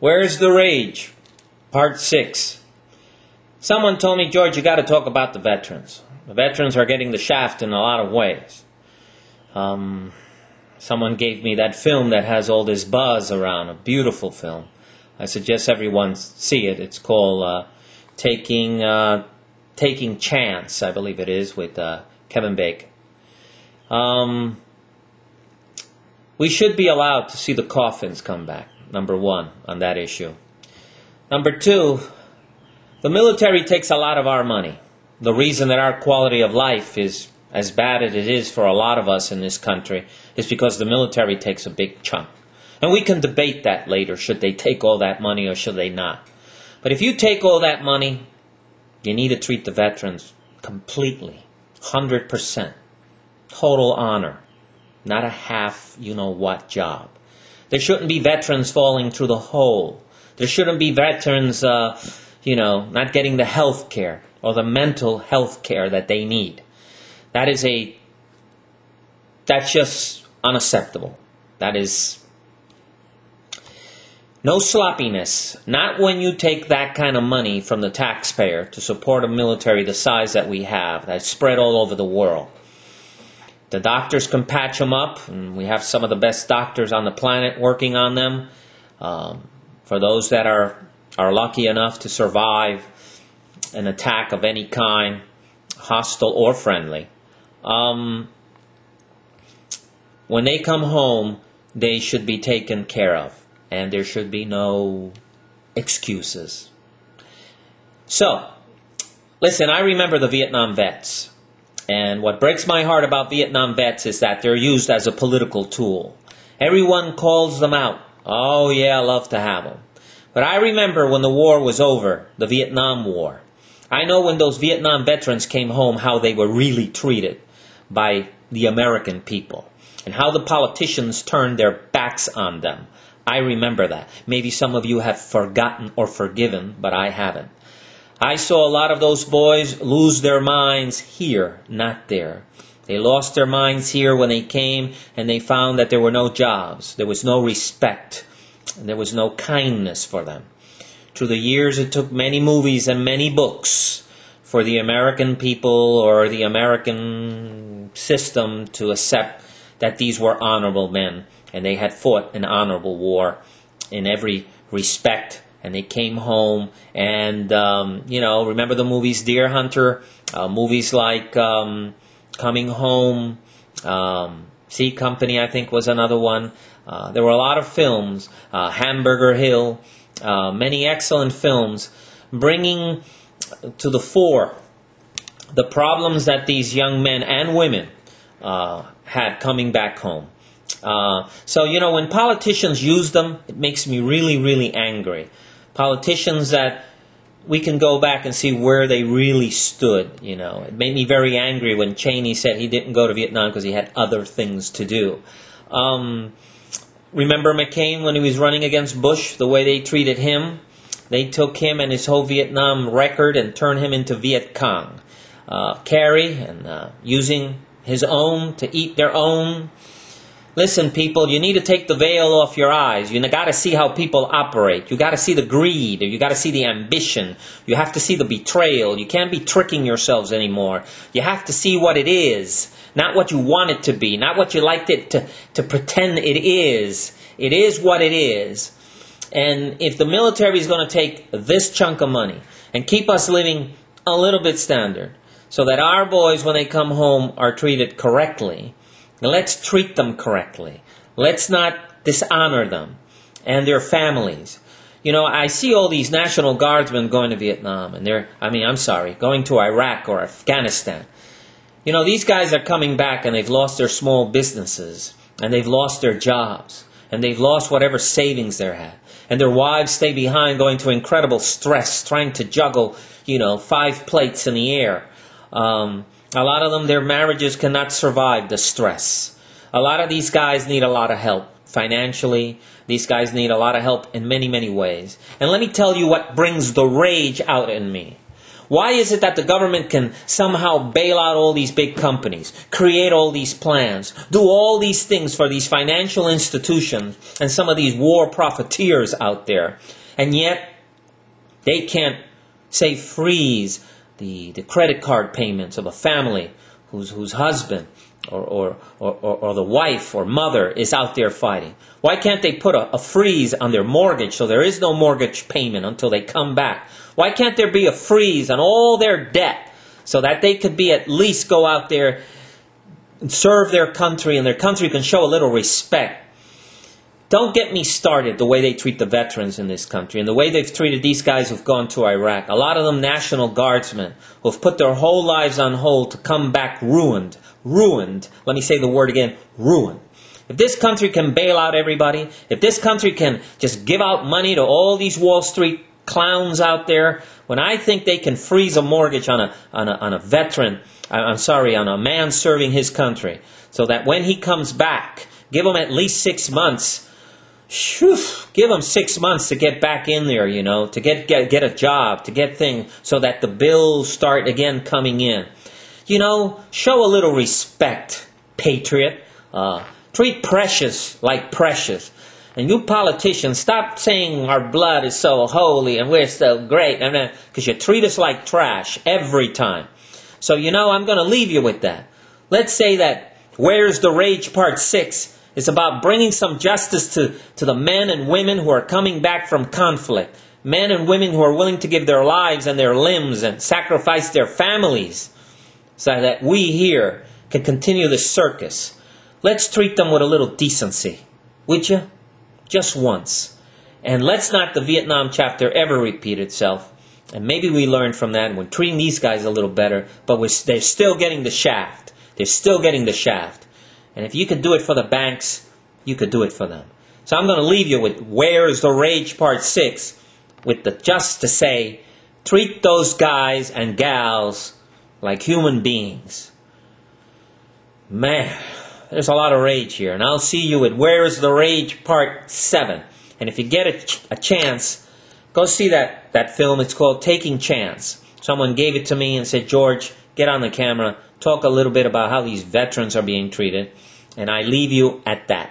Where's the Rage? Part 6. Someone told me, George, you got to talk about the veterans. The veterans are getting the shaft in a lot of ways. Someone gave me that film that has all this buzz around, a beautiful film. I suggest everyone see it. It's called Taking Chance, I believe it is, with Kevin Bacon. We should be allowed to see the coffins come back, number one, on that issue. Number two, the military takes a lot of our money. The reason that our quality of life is as bad as it is for a lot of us in this country is because the military takes a big chunk. And we can debate that later, should they take all that money or should they not. But if you take all that money, you need to treat the veterans completely, 100%, total honor, not a half you-know-what job. There shouldn't be veterans falling through the hole. There shouldn't be veterans, not getting the health care or the mental health care that they need. That's just unacceptable. That is no sloppiness. Not when you take that kind of money from the taxpayer to support a military the size that we have, that's spread all over the world. The doctors can patch them up, and we have some of the best doctors on the planet working on them. For those that are lucky enough to survive an attack of any kind, hostile or friendly, when they come home, they should be taken care of, and there should be no excuses. So, listen, I remember the Vietnam vets. And what breaks my heart about Vietnam vets is that they're used as a political tool. Everyone calls them out. Oh, yeah, I love to have them. But I remember when the war was over, the Vietnam War. I know when those Vietnam veterans came home how they were really treated by the American people and how the politicians turned their backs on them. I remember that. Maybe some of you have forgotten or forgiven, but I haven't. I saw a lot of those boys lose their minds here, not there. They lost their minds here when they came and they found that there were no jobs. There was no respect. And there was no kindness for them. Through the years, it took many movies and many books for the American people or the American system to accept that these were honorable men and they had fought an honorable war in every respect. And they came home and, remember the movies Deer Hunter, movies like Coming Home, C Company, I think, was another one. There were a lot of films, Hamburger Hill, many excellent films, bringing to the fore the problems that these young men and women had coming back home. So, when politicians use them, it makes me really, really angry. Politicians that we can go back and see where they really stood, It made me very angry when Cheney said he didn't go to Vietnam because he had other things to do. Remember McCain when he was running against Bush, the way they treated him? They took him and his whole Vietnam record and turned him into Viet Cong. Kerry, and using his own to eat their own. Listen, people, you need to take the veil off your eyes. You got to see how people operate. You got to see the greed. You got to see the ambition. You have to see the betrayal. You can't be tricking yourselves anymore. You have to see what it is, not what you want it to be, not what you like it to pretend it is. It is what it is. And if the military is going to take this chunk of money and keep us living a little bit standard so that our boys, when they come home, are treated correctly, let's treat them correctly. Let's not dishonor them and their families. I see all these National Guardsmen going to Vietnam and going to Iraq or Afghanistan. These guys are coming back and they've lost their small businesses and they've lost their jobs and they've lost whatever savings they had. And their wives stay behind going to incredible stress, trying to juggle, 5 plates in the air. A lot of them, their marriages cannot survive the stress. A lot of these guys need a lot of help financially. These guys need a lot of help in many, many ways. And let me tell you what brings the rage out in me. Why is it that the government can somehow bail out all these big companies, create all these plans, do all these things for these financial institutions and some of these war profiteers out there, and yet they can't, say, freeze the credit card payments of a family whose husband or the wife or mother is out there fighting? Why can't they put a freeze on their mortgage so there is no mortgage payment until they come back? Why can't there be a freeze on all their debt so that they could be at least go out there and serve their country and their country can show a little respect? Don't get me started the way they treat the veterans in this country and the way they've treated these guys who've gone to Iraq. A lot of them National Guardsmen who've put their whole lives on hold to come back ruined. Ruined. Let me say the word again. Ruined. If this country can bail out everybody, if this country can just give out money to all these Wall Street clowns out there, when I think they can freeze a mortgage on a veteran, on a man serving his country, so that when he comes back, give him at least 6 months. Give him 6 months to get back in there, to get a job, to get things, so that the bills start again coming in. Show a little respect, patriot. Treat precious like precious. And you politicians, stop saying our blood is so holy and we're so great, because you treat us like trash every time. So, I'm going to leave you with that. Let's say that Where's the Rage Part 6 is about bringing some justice to the men and women who are coming back from conflict. Men and women who are willing to give their lives and their limbs and sacrifice their families so that we here can continue the circus. Let's treat them with a little decency, would you? Just once. And let's not the Vietnam chapter ever repeat itself. And maybe we learn from that and we're treating these guys a little better, but they're still getting the shaft. They're still getting the shaft. And if you could do it for the banks, you could do it for them. So I'm going to leave you with Where's the Rage Part 6, with just to say, treat those guys and gals like human beings. Man, there's a lot of rage here. And I'll see you at Where's the Rage Part 7. And if you get a chance, go see that film. It's called Taking Chance. Someone gave it to me and said, George, get on the camera, talk a little bit about how these veterans are being treated. And I leave you at that.